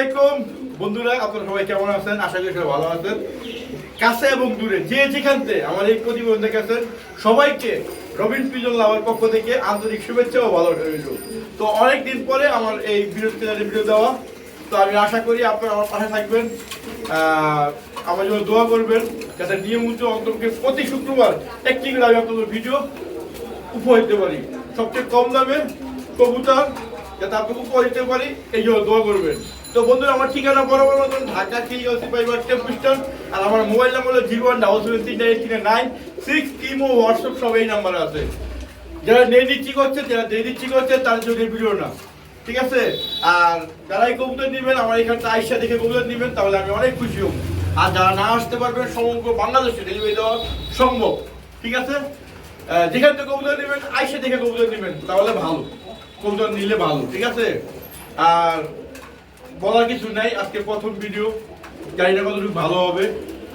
আলাইকুম বন্ধুরা, আপনারা সবাই কেমন আছেন? আশা করি সবাই ভালো আছেন। কাছে এবং দূরে যে যেখান থেকে আমার এই প্রতিবেদন দেখেছেন সবাইকে রবিন পিজন লাভার পক্ষ থেকে আন্তরিক শুভেচ্ছা ও ভালোবাসা রইল। তো অনেকদিন পরে আমার এই ভিডিও দেওয়া, তো আমি আশা করি আপনারা আমার পাশে থাকবেন, আমার জন্য দোয়া করবেন যাতে নিয়মিত অন্তত প্রতি শুক্রবার একটি করে আমি আপনাদের ভিডিও উপহার দিতে পারি। সবচেয়ে কম দামে কবুতর যাতে আপনি উপহার দিতে পারি, এই জন্য দোয়া করবেন। তো বন্ধুরা, আমার ঠিকানা বরাবর মতন ঢাকা KLC ফাইবার টেম্পিস্টন, আর আমার মোবাইল নাম্বার হলো 0177393996। ইমো হোয়াটসঅ্যাপ সব এই নাম্বার আছে। যারা নিয়ে দিচ্ছি করছে তার জন্য ভিডিও না, ঠিক আছে? আর যারা এই কবুতর নেবেন আমার এখানে আইসা দেখে কবুতর নেবেন, তাহলে আমি অনেক খুশি হব। আর যারা না আসতে পারবেন সমগ্র বাংলাদেশে ডেলিভারি দেওয়া সম্ভব, ঠিক আছে? যেখান থেকে কবুতর নেবেন আইসা দেখে কবুতর নেবেন, তাহলে ভালো, কবুতর নিলে ভালো, ঠিক আছে? আর বলার কিছু নাই, আজকে প্রথম ভিডিও, জানি না কতটুকু ভালো হবে।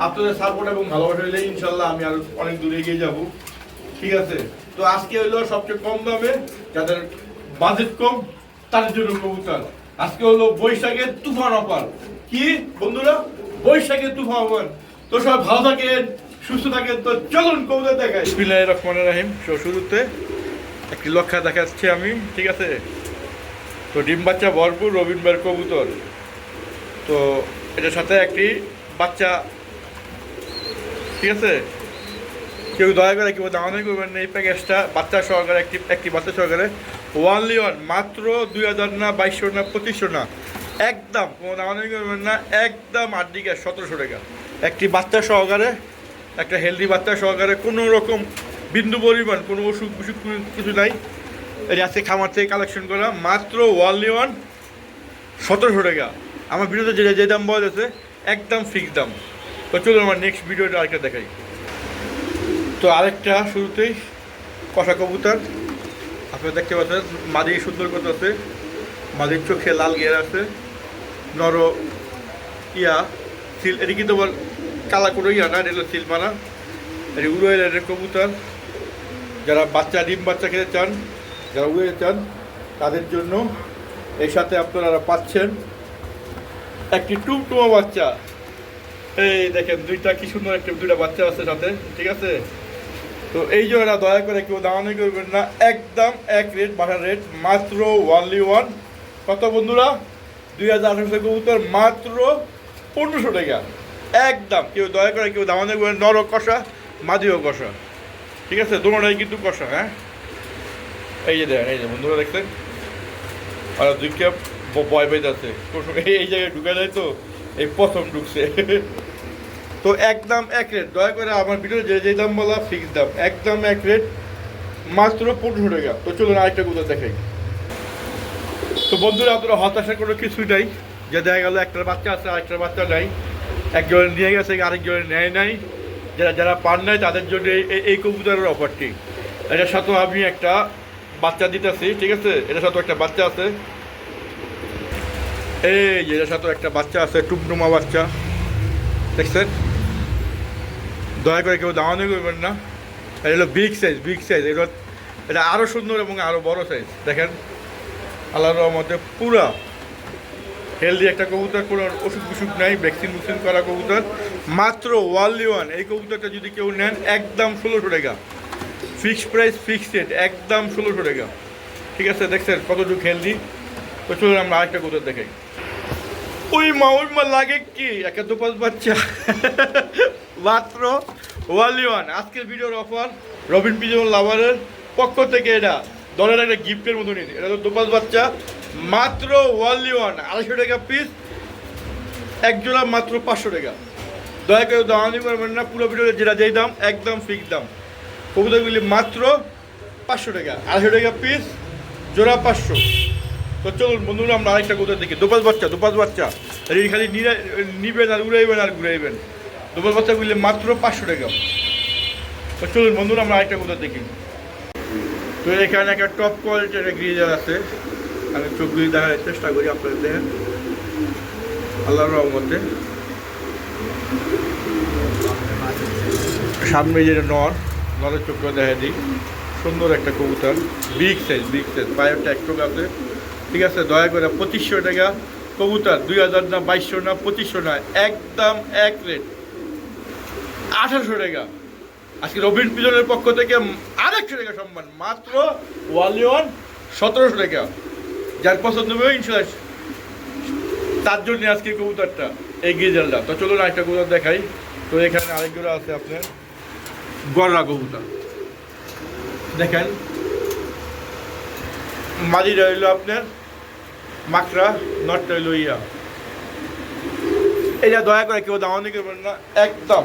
আপনাদের সাপোর্ট এবং ভালোবাসা হলে ইনশাল্লাহ আমি আরো অনেক দূরে এগিয়ে যাব, ঠিক আছে? তো আজকে হলো সবচেয়ে কম দামে, যাদের বাজেট কম তাদের জন্য কবুতর। আজকে হলো বৈশাখের তুফান অফার। কি বন্ধুরা, বৈশাখের তুফান অফার। তো সবাই ভালো থাকেন, সুস্থ থাকেন। তো চলুন কবুতর দেখাই। বিসমিল্লাহির রহমানির রহিম। শুরুতে একটি লক্ষা দেখাচ্ছি আমি, ঠিক আছে? তো ডিম বাচ্চা ভরপুর রবিন ভাইয়ের কবুতর। তো এটার সাথে একটি বাচ্চা, ঠিক আছে? কেউ দয়া করে কেউ দামাদামি করবেন না, এই প্যাকেজটা বাচ্চা সহকারে একটি বাচ্চা সহকারে ওয়ানলি ওয়ান, মাত্র 2000 না, 2200 না, 2500 না, একদম কোনো দামাদামি করবেন না, একদম 8 দিকে 1700 টাকা একটি বাচ্চা সহকারে, একটা হেলদি বাচ্চা সহকারে, কোনো রকম বিন্দু পরিমাণ কোনো অসুখ বিসুখ কিছু নাই। এই আজকে খামার থেকে কালেকশন করা, মাত্র ওয়ানলি ওয়ান 1700 টাকা। আমার ভিডিওতে যে দাম বলা যাচ্ছে একদম ফিক্স দাম। তো চলুন আমার নেক্সট ভিডিওটা আরেকটা দেখাই। তো আরেকটা শুরুতেই কষা কবুতর আপনারা দেখতে পাচ্ছেন, মাদি সুন্দর কথা আছে, মাদির চোখে লাল গিয়ার আছে, নর সিল, এটি কিন্তু বল কালা কোনো না, এটা হলো সিল মারা, এটি উড়োয়ের কবুতর। যারা বাচ্চা ডিম বাচ্চা খেতে চান, যারা উড়ে চান তাদের জন্য এর সাথে আপনারা পাচ্ছেন একটি টুমটুমা বাচ্চা। এই দেখেন দুইটা কি সুন্দর দুইটা বাচ্চা আছে সাথে, ঠিক আছে? তো এই জন্য দয়া করে কেউ দামানি করবেন না, একদম এক রেট, বাটার রেট, মাত্র ওয়ানলি ওয়ান। কত বন্ধুরা? 2018 কবুতর, মাত্র 1500 টাকা একদম। কেউ দয়া করে কেউ দামানি করবেন, নর কষা মাদিও কষা, ঠিক আছে? দুটোটাই কিন্তু কষা। হ্যাঁ, এই যে দেখেন, এই যে বন্ধুরা দেখছেন, আর দুই ক্যাপ ভয় পাইতে আছে এই জায়গায় ঢুকা যায়, তো এই প্রথম ঢুকছে। তো একদম এক রেট, দয়া করে আমার ভিডিওতে যে দাম বলা ফিক্স দাম, একদম এক রেট, মাত্র 1500 টাকা। তো চলুন আরেকটা কবুতর দেখাই। তো বন্ধুরা, আপনারা হতাশা কোনো কিছুই নাই, যে দেখা গেল একটার বাচ্চা আছে আরেকটার বাচ্চা নাই, একজনের নিয়ে গেছে আরেকজনের নেয় নাই, যারা পান নাই তাদের জন্য এই কবুতরের অফারটি। এটার সাথেও আমি একটা বাচ্চা দিতেছি, ঠিক আছে? এটার সাথেও একটা বাচ্চা আছে, এই যে এটার সাথেও একটা বাচ্চা আছে, টুমটুমা বাচ্চা, দেখছেন? দয়া করে কেউ দামাদামি করবেন না। এটা হলো বিগ সাইজ, এটা আরও সুন্দর এবং আরও বড় সাইজ। দেখেন আল্লাহর রহমতে পুরা হেলদি একটা কবুতর, কোনো অসুখ বিসুখ নাই, ভ্যাকসিন করা কবুতর, মাত্র ওয়ানলি ওয়ান। এই কবুতরটা যদি কেউ নেন একদম 1600 টাকা ফিক্সড প্রাইস, ফিক্সড রেট, একদম 1600 টাকা, ঠিক আছে? দেখছেন কতটুকু হেলদি। তো চলুন আমরা আরেকটা কবুতর দেখাই। ওই মা লাগে কি একটা দুপাশ বাচ্চা মাত্র ওয়ানলি ওয়ান। আজকের ভিডিওর অফার রবিন পিজন লাভারের পক্ষ থেকে, এটা দলের একটা গিফটের মতো নিন। এটা তো দুপাশ বাচ্চা, মাত্র ওয়ানলি ওয়ান, 250 টাকা পিস, এক জোড়া মাত্র 500 টাকা। দয়া করে দামানি করবেন না, পুরো ভিডিওতে যেই দাম একদম ফিক্স দাম। কবুতরগুলি মাত্র 500 টাকা, 250 টাকা পিস, জোড়া 500। তো চলুন বন্ধুরা আমরা আরেকটা কবুতর দেখি। দুপাশ বাচ্চা এই খালি নিবেন আর ঘুরাইবেন। দুপাশ বাচ্চাগুলি মাত্র 500 টাকা। তো চলুন বন্ধুরা আমরা আরেকটা কবুতর দেখি। তো এখানে একটা টপ কোয়ালিটির একটা গ্রিজার আছে, আমি চোখগুলি দেখার চেষ্টা করি আপনাদের, দেখেন আল্লাহর রহমতে। সামনে যে নরের চোখটা দেখা দিই, সুন্দর একটা কবুতর, বিগ সাইজ, পায়ের ট্যাক্টক আছে, ঠিক আছে? দয়া করে 2500 টাকা কবুতর 2000 না 2200 না 2500 না, একদম এক রেট 1800 টাকা। আজকে রবিন পিজনের পক্ষ থেকে আরেকশো টাকা সম্মান, মাত্র ওয়ানলি ওয়ান 1700 টাকা। যার পছন্দ হবে ইনশাল্লাহ তার জন্য আজকে কবুতরটা এগিয়ে যাল্লা। তো চলুন আরেকটা কবুতর দেখাই। তো এখানে আরেকগুলো আছে আপনার গররা কবুতর, দেখেন মাদিটা হইলো আপনার মাকড়া, নটটা হইলো ইয়া। এটা দয়া করে কেউ দামানি করবেন না, একদম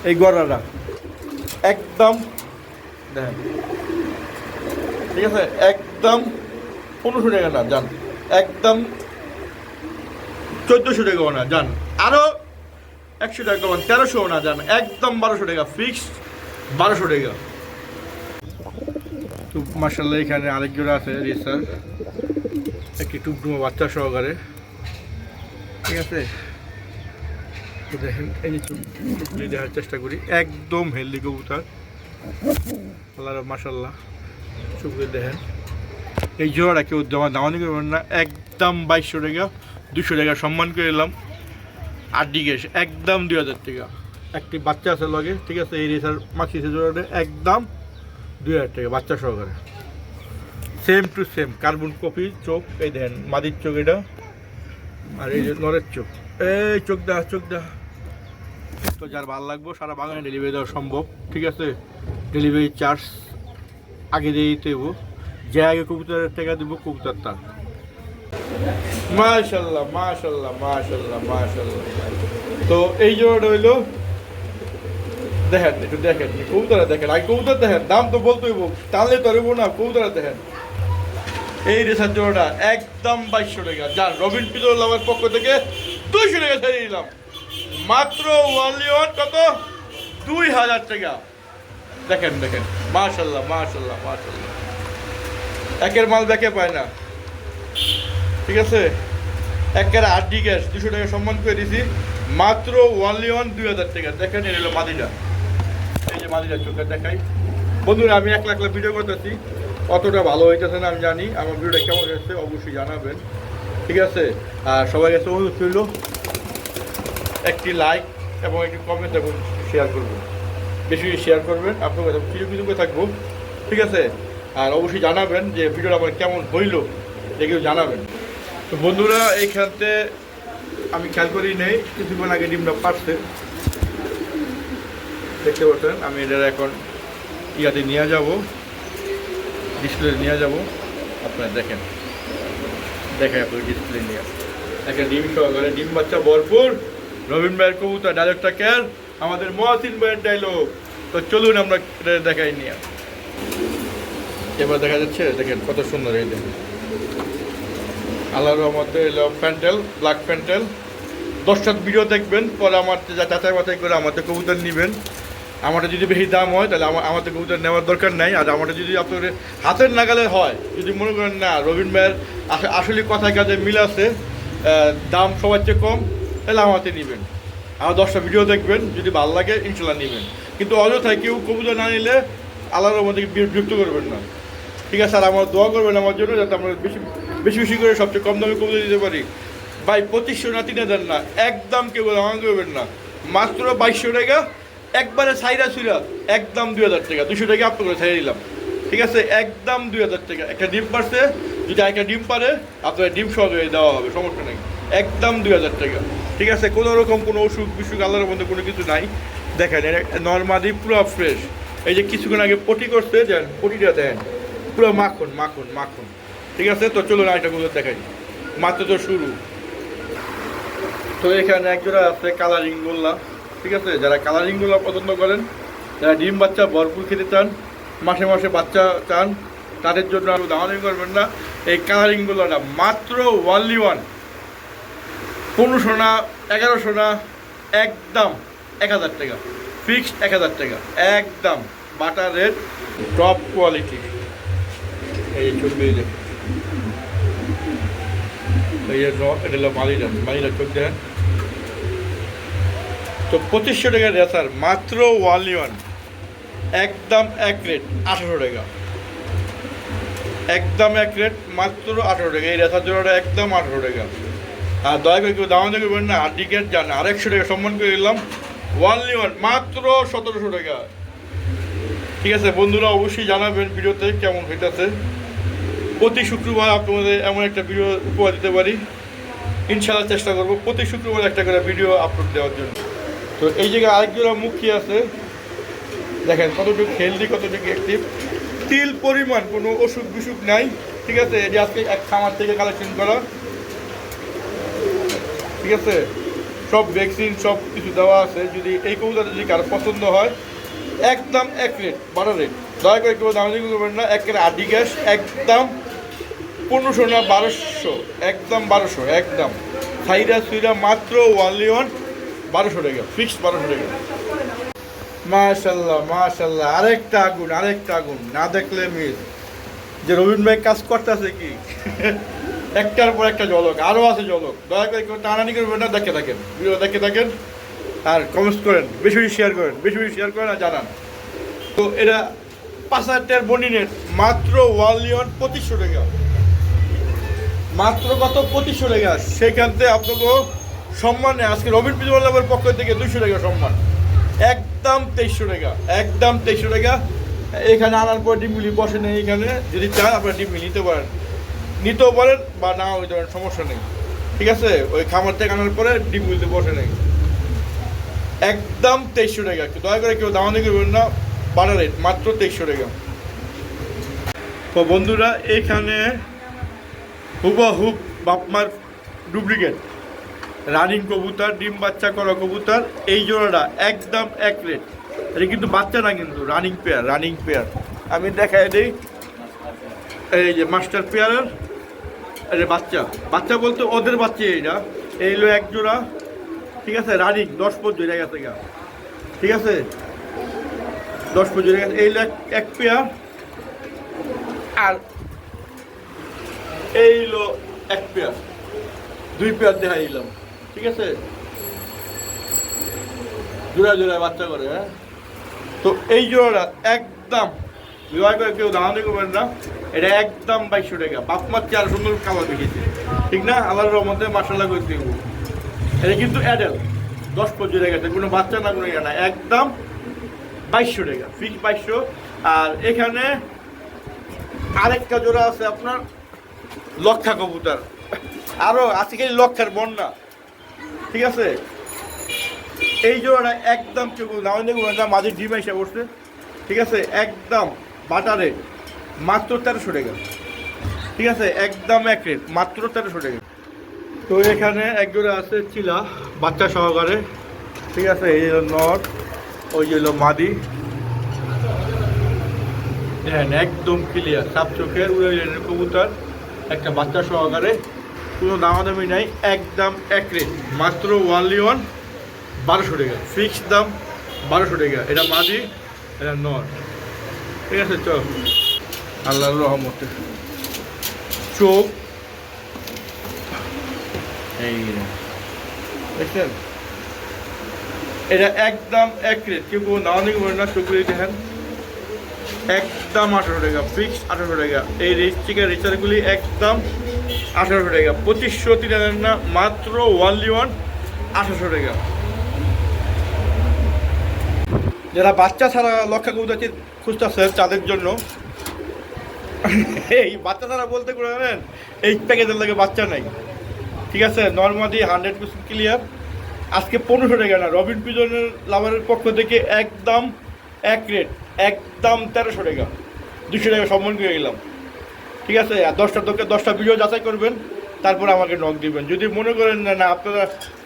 এই গররাটা একদম দেখেন, ঠিক আছে, একদম 1500 টাকা না যান, একদম 1400 টাকাও না যান, আরো 100 টাকা কমান 1300 না যান, একদম 1200 টাকা ফিক্সড, 1200 টাকা। তো মার্শাল্লাহ এখানে আরেক জোড়া আছে রেসার, একটি টুকটুমো বাচ্চা সহকারে, ঠিক আছে। তো দেখেন এই যে চুপলি দেখার চেষ্টা করি, একদম হেলদি কবুতর, আল্লাহ মার্শাল্লাহ। চুপলি দেখেন এই জোড়াটা কেউ দামানি করবেন না, একদম 2200 টাকা, 200 টাকা সম্মান করে এলাম। আর ডিগেস একদম 2000 টাকা। একটি বাচ্চা আছে লগে, ঠিক আছে, এই রেসার মাখিয়েছে জোড়াটা একদম 2000 টাকা বাচ্চা সহকারে, same to same carbon copy চোখ। এই দেখেন মাদির চোখ এটা, আর এই যে নরের চোখ, এই চোখ দা চোখ দা। তো যার ভালো লাগবো সারা বাগানে ডেলিভারি দেওয়া সম্ভব, ঠিক আছে। ডেলিভারি চার্জ আগে দিয়ে দিতে হবো, যে আগে কবুতরের টাকা দেবো কবুতর তার। মাশাল্লাহ মাশাল্লাহ মাশাল্লাহ মাশাল্লাহ। তো এই জোড়াটা হইলো, দেখেন একটু দেখেন কবুতরা দেখেন, আগে কবুতর দেখেন, দাম তো বলতে হইব, টানলে তো হইব না, কবুতরা দেখেন। এই রেসার জোড়াটা একদম 2200 টাকা। যার রবিন পিজর লাভের পক্ষ থেকে 200 টাকা ছেড়ে দিলাম, মাত্র ওয়ানলি ওয়ান কত 2000 টাকা। দেখেন দেখেন মাশাল্লাহ মাশাল্লাহ মাশাল্লাহ, একের মাল দেখে পায় না, ঠিক আছে। একের আড্ডি গ্যাস 200 টাকা সম্মান করে দিছি, মাত্র ওয়ানলি ওয়ান 2000 টাকা। দেখেন এই হলো মাদিটা, এই যে মাদিটা চোখে দেখাই। বন্ধুরা আমি এক লাখ ভিডিও করতেছি, অতটা ভালো হইতেছে না আমি জানি, আমার ভিডিওটা কেমন হয়েছে অবশ্যই জানাবেন, ঠিক আছে। আর সবাই কাছে অনুরোধ করল একটি লাইক এবং একটি কমেন্ট এবং শেয়ার করবেন, বেশি শেয়ার করবেন, আপনার কাছে কৃতজ্ঞ থাকবো, ঠিক আছে। আর অবশ্যই জানাবেন যে ভিডিওটা আমার কেমন হইলো, এগুলো জানাবেন। তো বন্ধুরা এইখানতে আমি খেয়াল করি নেই, কিছুক্ষণ আগে ডিমটা পারছে, দেখতে পাচ্ছেন। আমি এটা এখন ইয়াতে নিয়ে যাব, ডিসপ্লে নিয়ে যাব, আপনারা দেখেন, দেখেন আপনি ডিসপ্লে নিয়ে একটা ডিম সহকারে, ডিম বাচ্চা ভরপুর রবিন ভাইয়ের কবুতর, ডায়লগটা কেয়ার আমাদের মহাসিন ভাইয়ের ডায়লগ। তো চলুন আমরা দেখাই নিয়ে, এবার দেখা যাচ্ছে, দেখেন কত সুন্দর। এই দেখেন আল্লাহর রহমতে এলো প্যান্টেল, ব্ল্যাক প্যান্টেল। 10টা ভিডিও দেখবেন, পরে আমার যাচাই বাছাই করে আমাদের কবুতর নেবেন। আমারটা যদি বেশি দাম হয় তাহলে আমাদের কবুতর নেওয়ার দরকার নাই। আর আমারটা যদি আপনার হাতের নাগালে হয়, যদি মনে করেন না রবিন ভাইয়ের আসলে কথায় কাজে মিল আছে, দাম সবার চেয়ে কম, তাহলে আমাতে নেবেন। আমার 10টা ভিডিও দেখবেন, যদি ভালো লাগে ইনশাল্লাহ নেবেন। কিন্তু অযথায় কেউ কবুতর না নিলে আল্লাহর রহমতে বিরক্ত করবেন না, ঠিক আছে। আর আমার দোয়া করবেন আমার জন্য, যাতে আমরা বেশি বেশি বেশি করে সবচেয়ে কম দামে কবুতর দিতে পারি। ভাই 2500 না 3000 না, একদম কেউ আমার করবেন না, মাত্র 2200 টাকা একবারে ছাইরা ছুইরা, একদম 2000 টাকা, 200 টাকা আপ করে ছাইড়ে দিলাম, ঠিক আছে। একদম 2000 টাকা। একটা ডিম পারছে, যদি একটা ডিম পারে আপনার ডিম সহকারে দেওয়া হবে, সমস্যা নেই, একদম 2000 টাকা, ঠিক আছে। কোনো রকম কোনো অসুখ বিসুখ আল্লাহর মধ্যে কোনো কিছু নাই। দেখেন নর্মালি পুরো ফ্রেশ। এই যে কিছুক্ষণ আগে পটি করছে, দেন পটিটা দেন পুরো মাখন মাখন মাখন, ঠিক আছে। তো চলুন আরেকটা কবুতর দেখাই, মাত্র তো শুরু। তো এখানে একজোড়া আছে কালারিং গোল্লা, ঠিক আছে। যারা কালারিং গোল্লা পছন্দ করেন, যারা ডিম বাচ্চা ভরপুর খেতে চান, মাসে মাসে বাচ্চা চান, তাদের জন্য আরও দামাদামি করবেন না। এই কালারিং গোল্লাটা মাত্র ওয়ানলি ওয়ান 1500 না 1100 না, একদম 1000 টাকা ফিক্সড, 1000 টাকা একদম বাটার রেট, টপ কোয়ালিটি। এই ছবি দেখুন, এই যে এটা হলো মালিরা চোখ দেখেন। তো 2500 টাকার রেসার, মাত্র ওয়ানলি ওয়ান, একদম এক রেট 1800 টাকা, একদম এক রেট মাত্র 1800 টাকা। এই রেসার জোড়াটা একদম 1800 টাকা, আর দয়া করে কেউ দাম দেখবেন না, আর টিকিট যান 150 টাকা সম্মান করে দিলাম, ওয়ানলি ওয়ান মাত্র 1700 টাকা। ঠিক আছে বন্ধুরা, অবশ্যই জানাবেন ভিডিওতে কেমন হইতেছে। প্রতি শুক্রবার আপনাদের এমন একটা ভিডিও উপহার দিতে পারি, ইনশাআল্লাহ চেষ্টা করবো প্রতি শুক্রবার একটা করে ভিডিও আপলোড দেওয়ার জন্য। তো এই জায়গায় আরেক জোড়া মুখী আছে, দেখেন কতটুকু হেলদি, কতটুকু অ্যাক্টিভ, তিল পরিমাণ কোনো অসুখ বিসুখ নাই। ঠিক আছে, এটি আজকে এক খামার থেকে কালেকশন করা। ঠিক আছে, সব ভ্যাকসিন সব কিছু দেওয়া আছে। যদি এই কবুতর যদি কারো পছন্দ হয়, একদম এক রেট 12 রেট, দয়া করে কেউ দাম দিতে করবেন না। একের আডি গ্যাস একদম 1500 না 1200, একদম 1200, একদম সাইরা সুইরা মাত্র ওয়ানলি ওয়ান 1200 টাকা, ফিক্সড 1200 টাকা। মাশাল্লাহ মাশাল্লাহ, আরেকটা আগুন, আরেকটা আগুন, না দেখলে মিস। যে রবীন ভাই কাজ করতেছে কি একটার পর একটা ঝলক, আরও আছে ঝলক। দয়া করে কেউ টানানি করবেন না, দেখে থাকেন ভিডিও, দেখে থাকেন আর কমেন্টস করেন, বেশি বেশি শেয়ার করেন, বেশি বেশি শেয়ার করেন আর জানান। তো এটা 5000 বনিনের মাত্র ওয়ানলি ওয়ান 2500 টাকা, মাত্র কত 2500 টাকা। সেখান থেকে আপনাকে সম্মানে আজকে রবিন পিজুয়াল্লাভের পক্ষ থেকে 200 টাকা সম্মান, একদম 2300 টাকা, একদম 2300 টাকা। এখানে আনার পর ডিমগুলি বসে নেই, এখানে যদি চান আপনারা ডিমগুলি নিতেও পারেন বা নাও হইতে পারেন, সমস্যা নেই। ঠিক আছে, ওই খামার থেকে আনার পরে ডিমগুলিতে বসে নেই, একদম 2300 টাকা। দয়া করে কেউ দামানি করবেন না, 12 রেট মাত্র 2300 টাকা। তো বন্ধুরা, এখানে হুবাহুব বাপমার ডুপ্লিকেট রানিং কবুতর, ডিম বাচ্চা করা কবুতর, এই জোড়াটা একদম এক রেট। এটা কিন্তু বাচ্চা না, কিন্তু রানিং পেয়ার, রানিং পেয়ার। আমি দেখাই দিই, এই যে মাস্টার পেয়ারের এটা বাচ্চা, বাচ্চা বলতে ওদের বাচ্চা। এইটা এইলো এক জোড়া। ঠিক আছে, রানিং 10 পর্যন্ত গেছে গা। ঠিক আছে, 10 পর্যন্ত গেছে। এইলো এক পেয়ার, আর এইলো এক পেয়ার, 2 পেয়ার দেখা দিলাম। ঠিক আছে, জোড়া জোড়া বাচ্চা করে। হ্যাঁ, তো এই জোড়াটা একদম বিবাহ করে কেউ দাম করবেন না, এটা একদম 2200 টাকা। বাপমার চেয়ে সুন্দর কালার দেখেছে, ঠিক না? আল্লাহর রহমতে মাশাআল্লাহ করে দেবো। এটা কিন্তু অ্যাডাল 10 পর্যন্ত গেছে, কোনো বাচ্চা না, কোনো ইয়ে না, একদম 2200 টাকা, ফিক্স 2200। আর এখানে আরেকটা জোড়া আছে আপনার লক্ষা কবুতর, আরও আজকে লক্ষার বন্যা। ঠিক আছে, এই জোড়াটা একদম কেউ নাও দেখবেন না, মাঝে ডিম এসে বসছে। ঠিক আছে, একদম বাটারে মাত্র 1300 টাকা। ঠিক আছে, একদম এক রেট মাত্র 1300 টাকা। তো এখানে এক জোড়া আছে চিলা বাচ্চা সহকারে। ঠিক আছে, এই হলো নর, ওই হলো মাদি। হ্যাঁ, একদম ক্লিয়ার, সাপ চোখের উড়ে কবুতর, একটা বাচ্চা সহকারে, কোনো দামাদামি নাই, একদম এক রেট মাত্র ওয়ানলি ওয়ান 1200 টাকা, ফিক্সড দাম 1200 টাকা। এটা মাদি, এটা নর। ঠিক আছে, চল আল্লাহর রহমতে চোখ এই দেখছেন, এটা একদম এক রেট, কেউ কোনো নাও নিতে পারেন না। চোখগুলি দেখেন, একদম 1800 টাকা, ফিক্সড 1800 টাকা। এই চিকেন রিচারগুলি একদম 1800 টাকা, 2500 3000 না, মাত্র ওয়ানলি ওয়ান 1800 টাকা। যারা বাচ্চা ছাড়া লক্ষা কবুতর খুঁজতেছে তাদের জন্য এই বাচ্চা ছাড়া বলতে করে জানেন, এই প্যাকেজের লাগে বাচ্চা নাই। ঠিক আছে, নর্মালি 100% ক্লিয়ার। আজকে 1500 টাকা না, রবিন পিজনের লাভারের পক্ষ থেকে একদম এক রেট, একদম 1300 টাকা, 200 টাকা সম্মান করে গেলাম। ঠিক আছে, আর 10টা ভিডিও যাচাই করবেন, তারপর আমাকে নক দিবেন। যদি মনে করেন না না আপনারা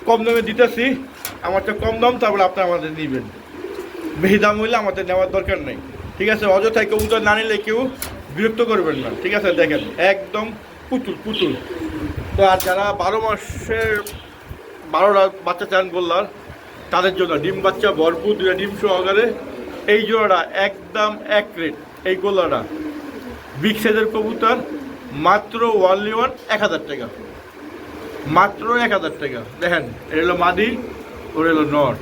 কম দামে দিতেছি, আমারটা কম দাম, তারপরে আপনারা আমাদের নিবেন। বেশি দাম হইলে আমাদের নেওয়ার দরকার নেই। ঠিক আছে, অযথায় কবুতর না নিলে কেউ বিরক্ত করবেন না। ঠিক আছে, দেখেন একদম পুতুল পুতুল। তো আর যারা 12 মাসের 12টা বাচ্চা চান বললাম, তাদের জন্য ডিম বাচ্চা ভরপুর, 2টা ডিম সহকারে এই জোড়াটা একদম এক রেট। এই গোলাটা বিগ সাইজের কবুতর, মাত্র ওয়ানলি ওয়ান 1000 টাকা, মাত্র 1000 টাকা। দেখেন, এটা হলো মাদি, ওর হলো নর।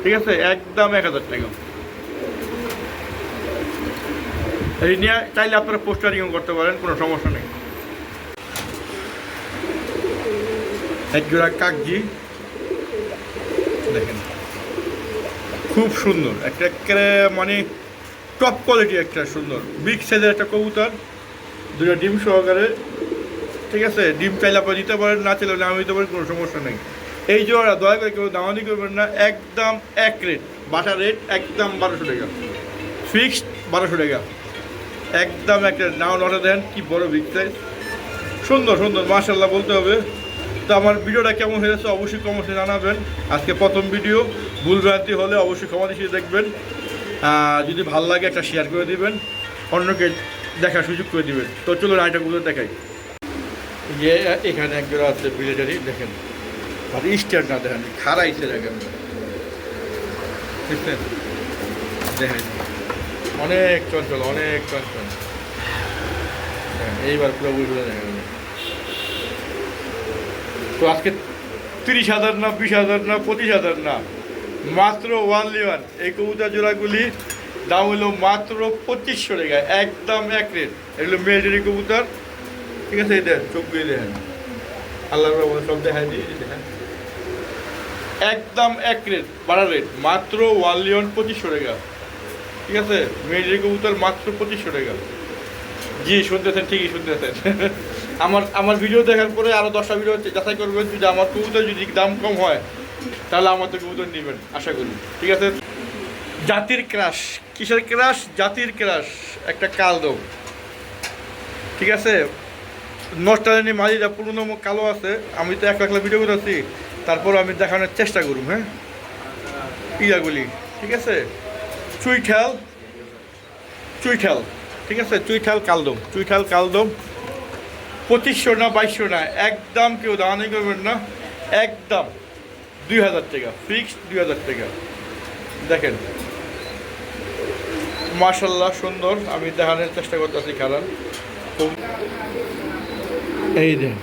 ঠিক আছে, একদম 1000 টাকা। এই নিয়ে চাইলে আপনারা পোস্টারিংও করতে পারেন, কোনো সমস্যা নেই। এক জোড়া কাকজি দেখেন, খুব সুন্দর একটা মানে টপ কোয়ালিটি একটা সুন্দর বিগ সাইজের একটা কবুতর, দুটো ডিম সহকারে। ঠিক আছে, ডিম চাইলে আপনারা দিতে পারেন, না চাইলে নাম দিতে পারেন, কোনো সমস্যা নেই। এই জোড়া দয়া করে কেউ দামানি করবেন না, একদম এক রেট, বাটা রেট একদম 1200 টাকা, ফিক্সড 1200 টাকা, একদম এক রেট। নাও নটা দেন, কি বড় বিগ সাইজ, সুন্দর সুন্দর মাশাআল্লাহ বলতে হবে। তো আমার ভিডিওটা কেমন হয়েছে অবশ্যই কমেন্টে জানাবেন। আজকে প্রথম ভিডিও, ভুলভ্রান্তি হলে অবশ্যই ক্ষমা দৃষ্টিতে দেখবেন। যদি ভালো লাগে একটা শেয়ার করে দিবেন, অন্যকে দেখার সুযোগ করে দিবেন। তো চলুন আরেকটা গুলো দেখাই। যে এখানে একজন আছে বিলেটারি, দেখেন আর স্টার না দেখেন, খারাইছে দেখেন, বুঝছেন, দেখেন অনেক চঞ্চল, অনেক চঞ্চল। এইবার পুরো বুঝলে দেখেন। তো আজকে 30,000 না, 20,000 না, 25,000 না, মাত্র 1 এই কবুতর জোড়াগুলি দাম হলো মাত্র 2500 টাকা, একদম এক রেট। এগুলো মেলটারি কবুতর, ঠিক আছে। এই দেন, চোখ দিয়ে দেখেন, আল্লাহ সব দেখাই দিয়ে দেখেন, একদম এক রেট, বাড়া রেট, মাত্র 2500 টাকা, ঠিক আছে। মেলটারি কবুতর মাত্র 2500 টাকা। জি শুনতেছেন, ঠিকই শুনতেছেন। আমার ভিডিও দেখার পরে আরও 10টা ভিডিও যাচাই করবেন, যদি আমার কবুতর যদি দাম কম হয় তাহলে আমার তো কবুতর নেবেন আশা করি, ঠিক আছে। জাতির ক্রাশ, কিসের ক্রাশ? জাতির ক্রাশ, একটা কালদম, ঠিক আছে। নষ্টালিনী মাঝিটা পুরনো কালো আছে, আমি তো একলা ভিডিও করেছি, তারপর আমি দেখানোর চেষ্টা করুম। হ্যাঁ, ইয়াগুলি, ঠিক আছে। চুইঠাল, চুইঠাল, ঠিক আছে, চুইঠাল কালদম, চুইঠাল কালদম 2500 না 2200 না, একদম কেউ দাঁড়ানি করবেন না, একদম 2000 টাকা, ফিক্সড 2000 টাকা। দেখেন মাশাআল্লাহ সুন্দর, আমি দেখানোর চেষ্টা করতেছি, কারণ এই দেন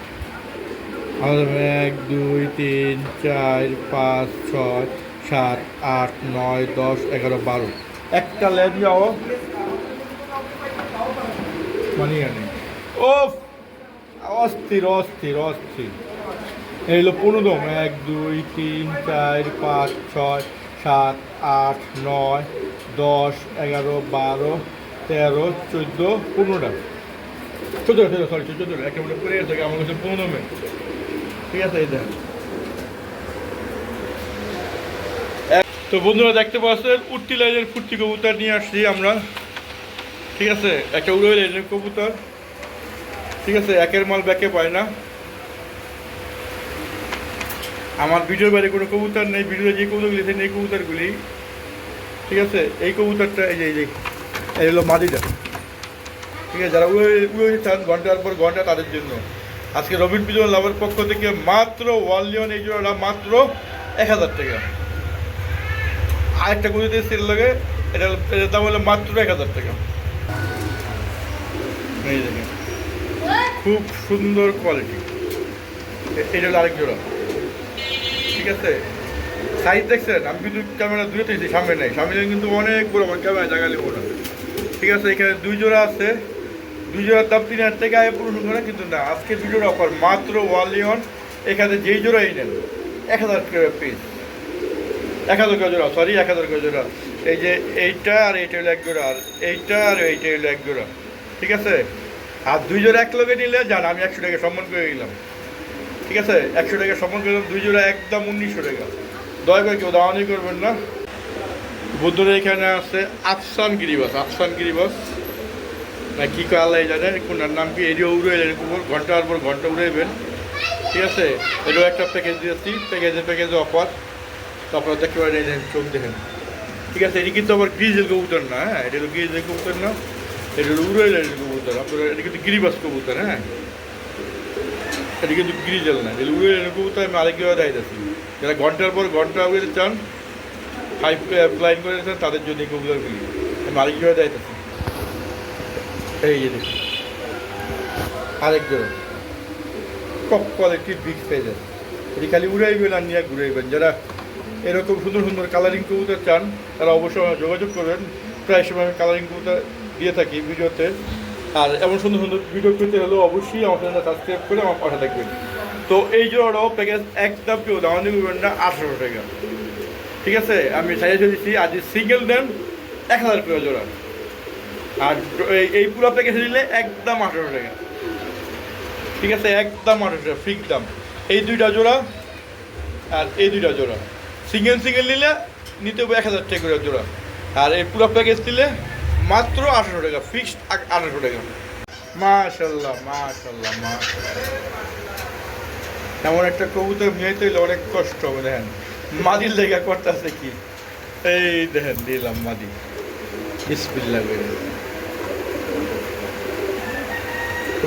1 2 3 4 5 6 7 8 9 10 11 12, একটা লেজ যাও মানে ও অস্থির অস্থির অস্থির। এই হলো 15, 1 2 3 4 5 6 7 8 9 10 11 12 13 14 15টা, 14 সরি 14, একটা মনে করে থাকে আমার কাছে 15 ঠিক আছে। এই দেখেন, তো বন্ধুরা দেখতে পাচ্ছেন উঠতি লাইনের ফুর্তি কবুতর নিয়ে আসছি আমরা, ঠিক আছে। একটা উড়ে লাইনের কবুতর, ঠিক আছে, একের মাল ব্যাকে পায় না। আমার ভিডিওর বাইরে কোনো কবুতর নেই, ভিডিওতে যে কবুতরগুলি দেখেন এই কবুতরগুলি, ঠিক আছে। এই কবুতরটা এই যে এই হলো মাদিটা, ঠিক আছে। যারা উড়ে চান ঘন্টার পর ঘন্টা, তাদের জন্য আজকে রবিন পিজন লাভের পক্ষ থেকে মাত্র 1 এই জোড়াটা মাত্র 1000 টাকা। আরেকটা কবুতর সেল লাগে, এটার দাম হলো মাত্র 1000 টাকা। এই দেখেন খুব সুন্দর কোয়ালিটি, এটা হলো আরেক জোড়া, ঠিক আছে। সাইজ দেখছেন, আমি কিন্তু ক্যামেরা দূরে থেকে সামনে নেই, সামনে কিন্তু অনেক বড়, আমার ক্যামেরা জায়গা নেবো না, ঠিক আছে। এখানে 2 জোড়া আছে, 2 জোড়ার দাম 3000 টাকা, পুরো করে কিন্তু না, আজকে 2 জোড়া অফার মাত্র 1 এখানে যেই জোড়াই নেন 1000 টাকা পিস, 1000 টাকা জোড়া, সরি 1000 টাকা জোড়া। এই যে এইটা আর এইটা হলো এক জোড়া, আর এইটা আর এইটা হলো এক জোড়া, ঠিক আছে। আর 2 জোড়া এক লগে নিলে যান, আমি 100 টাকা সম্মান করে দিলাম, ঠিক আছে। 100 টাকা সম্মান করে দিলাম, 2 জোড়া একদম 1900 টাকা। দয়া করে কেউ দাওয়ানি করবেন না। বন্ধুরা এখানে আছে আফসান গিরিবাস, আফসান গিরিবাস না কী কয় আল্লাহ জানে, কোনার নাম কি, এরিও উড়ে এলেন ঘন্টার পর ঘন্টা উড়াইবেন, ঠিক আছে। এটাও একটা প্যাকেজ দিয়েছি, প্যাকেজে অফার, তো আপনারা দেখতে পারেন, চোখ দেখেন, ঠিক আছে। এটি কিন্তু আবার গ্রিজেল কবুতর না, হ্যাঁ, এটা হলো গ্রিজেল কবুতর না, এটা হলো উড়ে এলেন কবুতর, আপনারা এটা কিন্তু গিরিবাস কবুতর, হ্যাঁ, এটা কিন্তু গ্রিজেল না, এটা উড়ে এলেন কবুতর। আমি আরেক জায়গায় দেখাইতেছি, যারা ঘন্টার পর ঘন্টা উড়ে চান, হাই ফ্লাইং করে চান, তাদের জন্য এই কবুতরগুলি আমি আরেক জায়গায় দেখাইতেছি। এই যে দেখুন আরেক জোড়া টপ কোয়ালিটির বিগ সাইজের, এটি খালি উড়াইবেন আর নিয়ে ঘুরাইবেন। যারা এরকম সুন্দর সুন্দর কালারিং কবুতর চান তারা অবশ্যই যোগাযোগ করবেন, প্রায় সময় আমি কালারিং কবুতর দিয়ে থাকি ভিডিওতে, আর এমন সুন্দর সুন্দর ভিডিও পেতে হলেও অবশ্যই আমার চ্যানেলটা সাবস্ক্রাইব করে আমার পাশে থাকবেন। তো এই জোড়াটাও প্যাকেজ একদম কেউ দামানি করবেন না 1800 টাকা, ঠিক আছে? আমি সাজেশন দিচ্ছি আজ সিঙ্গেল দেন 1000 টাকা জোড়া, আর এই পুরো প্যাকেজ নিলে একদম 1800 টাকা, ঠিক আছে? একদম 1800 টাকা ফিক্স দাম। এই দুইটা জোড়া আর এই দুইটা জোড়া সিঙ্গেল সিঙ্গেল নিলে নিতে হবে 1000 টাকা করে জোড়া, আর এই পুরো প্যাকেজ নিলে মাত্র 1800 টাকা, ফিক্সড 1800 টাকা। মাশাল্লাহ মাশাল্লাহ মাশাল্লাহ, এমন একটা কবুতর নিয়ে তৈলে অনেক কষ্ট হবে। দেখেন মাদির লেগা করতেছে কি, এই দেখেন দিলাম মাদি, বিসমিল্লাহ করে।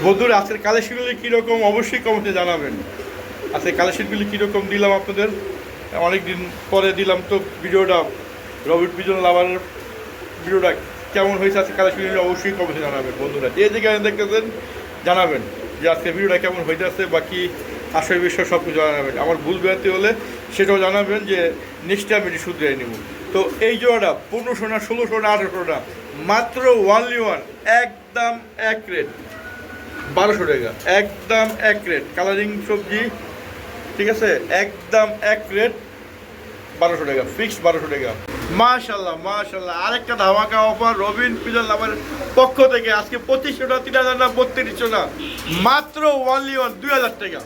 বন্ধুরা আজকের কালেকশনগুলি কীরকম অবশ্যই কমেন্টে জানাবেন। আজকে কালেকশনগুলি কীরকম দিলাম আপনাদের, অনেক দিন পরে দিলাম তো ভিডিওটা। রবিট পিজন লাভারের ভিডিওটা কেমন হয়েছে আজকে কালেকশনগুলি অবশ্যই কমেন্টে জানাবেন। বন্ধুরা যে যেখানে দেখতেছেন জানাবেন যে আজকে ভিডিওটা কেমন হইতেছে, বাকি আসল বিষয় সব কিছু জানাবেন। আমার ভুল বেড়াতে হলে সেটাও জানাবেন যে নেক্সট টাইম এটি শুধরে নেব। তো এই জোড়াটা 1500 না 1600 না 1800 না, মাত্র ওয়ানলি ওয়ান, একদম এক রেট 1200 টাকা, একদম এক রেট। কালারিং সবজি, ঠিক আছে? একদম এক রেট 1200 টাকা, ফিক্সড 1200 টাকা। মাশাল্লাহ মাশাল্লাহ, আরেকটা ধামাকা অফার রবিন পিজন লাভারের পক্ষ থেকে। আজকে 2500 না 3000 না 3200 না, মাত্র ওয়ানলি ওয়ান 2000 টাকা।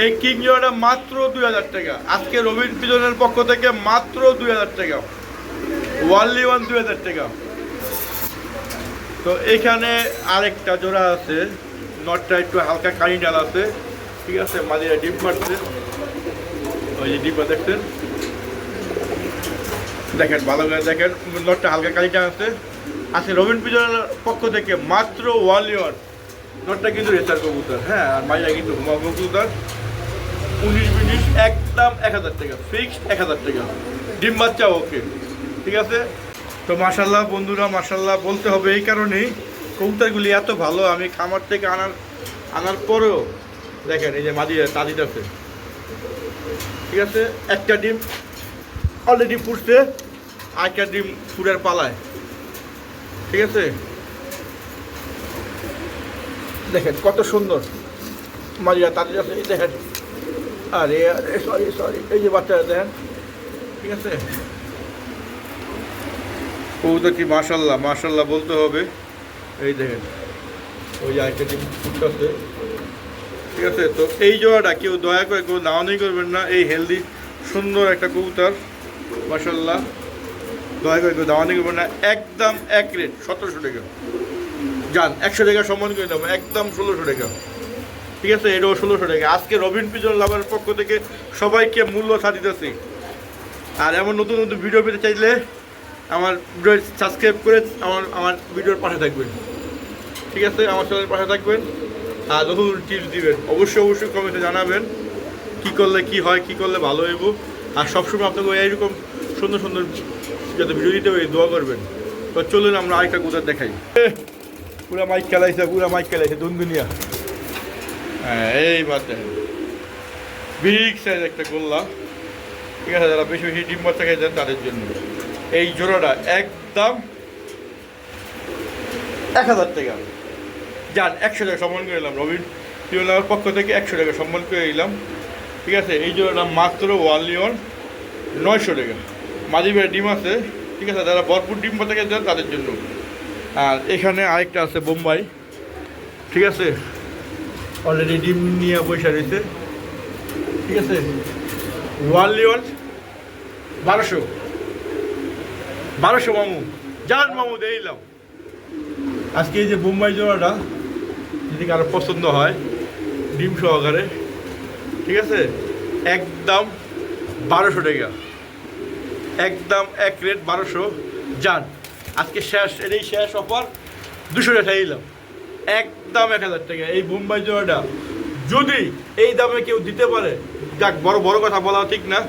এই কিং জোড়াটা মাত্র 2000 টাকা আজকে রবিন পিজনের পক্ষ থেকে, মাত্র 2000 টাকা, ওয়ানলি ওয়ান 2000 টাকা। তো এখানে আরেকটা জোড়া আছে, নটটা একটু হালকা কানি ডাল আছে, ঠিক আছে? মাদিরা ডিপ মারছে, ওই যে ডিপা দেখছেন, দেখেন ভালো করে দেখেন, নটটা হালকা কানিটা আছে। আজকে রবিন পিজনের পক্ষ থেকে মাত্র ওয়ানলি ওয়ান। নটটা কিন্তু রেসার কবুতর, হ্যাঁ, আর মাইরা কিন্তু হুমা কবুতর। 19 একদম 1000 টাকা, ফিক্সড 1000 টাকা, ডিম বাচ্চা ওকে, ঠিক আছে? তো মাশাল্লাহ বন্ধুরা, মাশাল্লাহ বলতে হবে এই কারণেই কবুতরগুলি এত ভালো। আমি খামার থেকে আনার পরেও দেখেন এই যে মাদিরা তাজিদ আছে, ঠিক আছে? একটা ডিম অলরেডি ফুটছে, আরেকটা ডিম ফুটের পালায়, ঠিক আছে? দেখেন কত সুন্দর মাদিরা তাজিদ আছে, এই দেখেন। আরে আরে সরি সরি, এই যে বাচ্চারা দেখেন, ঠিক আছে? কবুতরটি মাশাল্লাহ মাশাল্লাহ বলতে হবে। এই দেখেন ওই আরেকটা ডিম ফুটছে, ঠিক আছে? তো এই জোড়াটা কেউ দয়া করে কেউ দাওয়ানি করবেন না। এই হেলদি সুন্দর একটা কবুতর মাশাল্লাহ, দয়া করে কেউ দাওয়ানি করবেন না। একদম এক রেট 1700 টাকা, যান 100 টাকা সম্মান করে দেবো, একদম 1600 টাকা, ঠিক আছে? এটাও 1600 টাকা। আজকে রবিন পিজন লাভারের পক্ষ থেকে সবাইকে মূল্য ছাড় দিতেছি। আর এমন নতুন নতুন ভিডিও পেতে চাইলে আমার ভিডিও সাবস্ক্রাইব করে আমার ভিডিওর পাশে থাকবেন, ঠিক আছে? আমার চ্যানেলের পাশে থাকবেন, আর নতুন টিপস দিবেন। অবশ্যই অবশ্যই কমেন্টে জানাবেন কী করলে কী হয়, কী করলে ভালো হইব। আর সবসময় আপনাকে এইরকম সুন্দর সুন্দর যাতে ভিডিও দিতে হবে দোয়া করবেন। তো চলুন আমরা আরেকটা কোথাও দেখাই। পুরা মাইক খেলাইছে দুনিয়া। হ্যাঁ, এই বাদ দেখেন বিগ সাইজ একটা গোল্লা, ঠিক আছে? যারা বেশি বেশি ডিম বাচ্চা খাইছেন তাদের জন্য এই জোড়াটা একদম 1000 টাকা, যান 100 টাকা সম্মান করে এলাম। রবিন পিওলার পক্ষ থেকে 100 টাকা সম্মান করে এলাম, ঠিক আছে? এই জোড়াটা মাত্র ওয়ানলি ওয়ান 900 টাকা। মাঝি বেড়ে ডিম আছে, ঠিক আছে? যারা ভরপুর ডিম বাচ্চা খাইছেন তাদের জন্য। আর এখানে আরেকটা আছে বোম্বাই, ঠিক আছে? অলরেডি ডিম নিয়ে বসে রয়েছে, ঠিক আছে? ওয়ানলি ওয়ান 1200 মামু, যান মামু দিলাম। আজকে এই যে বোম্বাই জোড়াটা যদি কারো পছন্দ হয় ডিম সহকারে, ঠিক আছে? একদম 1200 টাকা, একদম এক রেট 1200, যান আজকে শেষ, এটাই শেষ অফার, 200 টাকা দিলাম, একদম 1000 টাকা। এই বোম্বাই জোড়াটা যদি এই দামে কেউ দিতে পারে, যাক, বড় কথা বলা ঠিক না,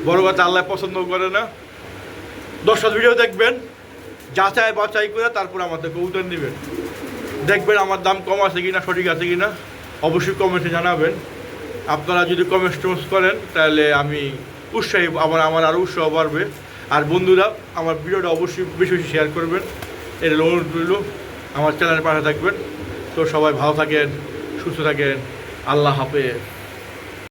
বড় কথা আল্লাহ পছন্দ করে না। 10 ভিডিও দেখবেন, যাচাই বাছাই করে তারপর আমাদের কবুতর নেবেন, দেখবেন আমার দাম কম আছে কিনা, সঠিক আছে কিনা, অবশ্যই কমেন্টে জানাবেন। আপনারা যদি কমেন্ট করেন তাহলে আমি উৎসাহী, আমার আরও উৎসাহ বাড়বে। আর বন্ধুরা আমার ভিডিওটা অবশ্যই বেশি বেশি শেয়ার করবেন, এর অনুরোধ রইল। আমার চ্যানেলের পাশে থাকবেন। তো সবাই ভালো থাকেন, সুস্থ থাকেন, আল্লাহ হাফেজ।